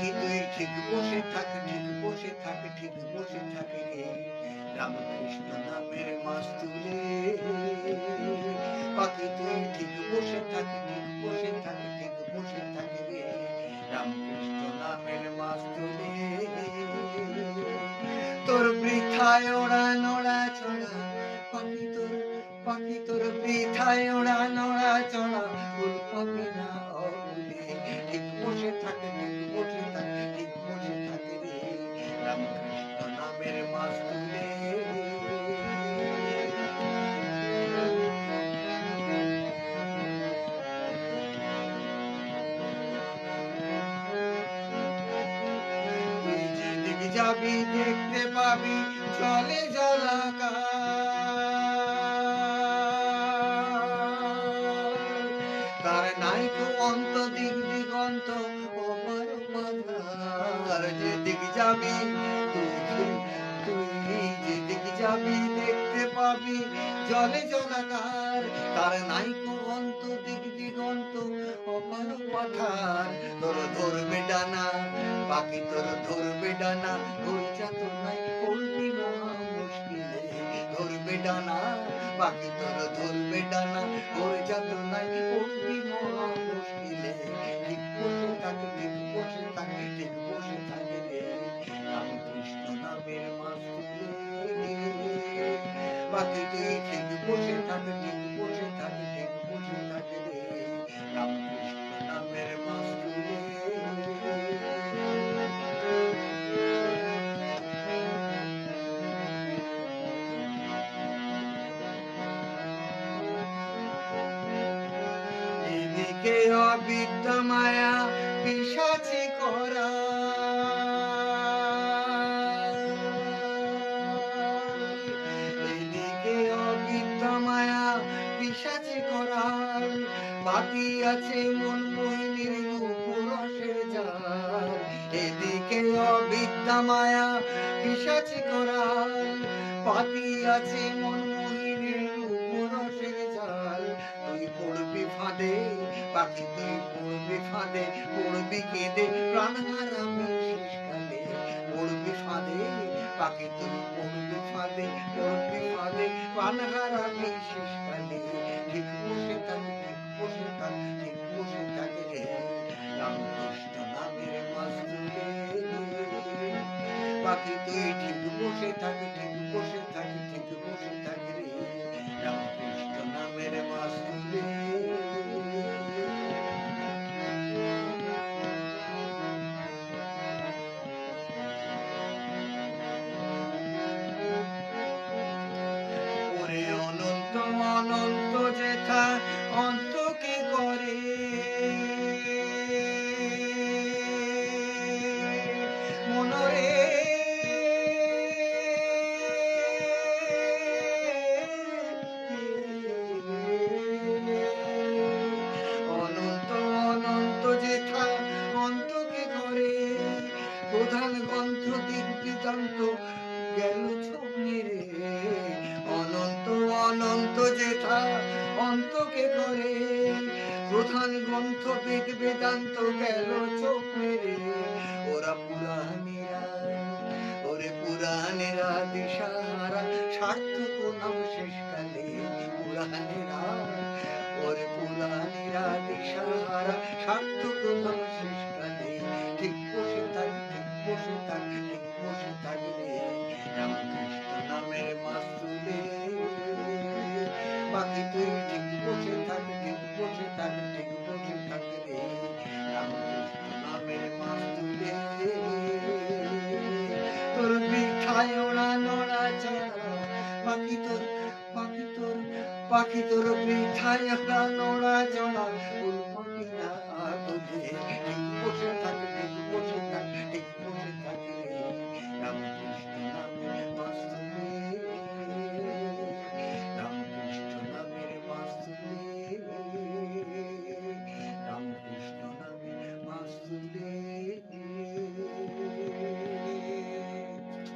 পাখি তুই ঠিক বসে থাক, ঠিক বসে থাক, ঠিক বসে থাকে রে রামকৃষ্ণ নামের মাছ তুলে। পাখি তুই ঠিক বসে থাক, ঠিক বসে থাক, ঠিক বসে থাকে রে রামকৃষ্ণ নামের মাছ তুলে। তোর বৃথায় ওড়া নড়া চড়া পাখি তোর বৃথায় ওড়া নড়া চড়া ফুল পাবি না অবুলে। ঠিক বসে থাকে, ঠিক বসে থাকে, ঠিক বসে থাকে রে রামকৃষ্ণ নামের মাছ তুলে। তুই যেদিক যাবি দেখতে পাবি জলে জলাকার, তার নাই কো অন্ত দিক দিগন্ত অপার পাধার। যেদিক যাবি তুই যেদিক যাবি দেখতে পাবি জলে জলাকার, তার নাই কো অন্ত দিক দিগন্ত অপার পাথার। তোর ধরবে ডানা পাখি তোর ধরবে ডানা, ঘুরছা তো নাই পড়বি মহা মুশকিলে। ধরবে ডানা পাখি তোর ধরবে ডানা, ঘুরছা তো নাই পড়বি মহা মুশকিলে। ঠিক বসে থাকে, ঠিক বসে থাকে, ঠিক বসে থাকে রে রামকৃষ্ণ নামের মাছ তুলে। পাখি তুই ঠিক বসে থাকে, ঠিক বসে থাকে, ঠিক বসে থাকে রে রামকৃষ্ণ নামের মাছ তুলে। এদিকে অবিদ্যা মায়া পিশাচি করা, এদিকে অবিদ্যা মায়া পিশাচি করার, বাকি আছে মন মোহিনীর রূপরসের জাল। এদিকে অবিদ্যা মায়া পিশাচি করার, বাকি আছে মন মোহিনীর রূপরসের জাল। তুই পড়বি ফাঁদে পাখি তুই পড়বি ফাঁদে, পড়বি কেঁদে প্রাণ হারাবি শেষকালে। পড়বি ফাঁদে পাখি তুই পড়বি ফাঁদে, পড়বি ফাঁদে প্রাণ হারাবি শেষকালে। ঠিক বসে থাক, ঠিক বসে থাক, ঠিক বসে থাকে রে রামকৃষ্ণ নামের মাছ তুলে। পাখি তুই ঠিক বসে থাক, ঠিক বসে থাক, ঠিক বসে থাকে রে রামকৃষ্ণ নামের মাছ তুলে। ওরে অনন্ত অনন্ত যেথা অন্তকে করে, মনরে অনন্ত অনন্ত যেথা অন্তকে করে, প্রধান গ্রন্থ দিক বৃত্তান্ত গেল ছবি রে। অনন্ত অনন্ত যেথা অন্তকে করে, প্রধান গ্রন্থ বেদ বেদান্ত গেল চোখ মেরে। ওরা পুরাণেরা ওরে পুরাণেরা দিশাহারা, সার্থক নাম শেষকালে। পুরাণেরা ওরে পুরাণেরা দিশাহারা, সার্থক নাম শেষকালে। ঠিক বসে থাক, ঠিক বসে থাক, ঠিক বসে থাক রে রামকৃষ্ণ নামের মাছ তুলে। পাখি তুই ঠিক বসে থাক, ঠিক বসে থাক, ঠিক বসে থাক রে রামকৃষ্ণ নামের মাছ তুলে। তোর বৃথায় ওড়া নড়া চড়া পাখি তোর পাখি তোর বৃথায় ওড়া নড়া চড়া ফুল পাবি না আগুলে।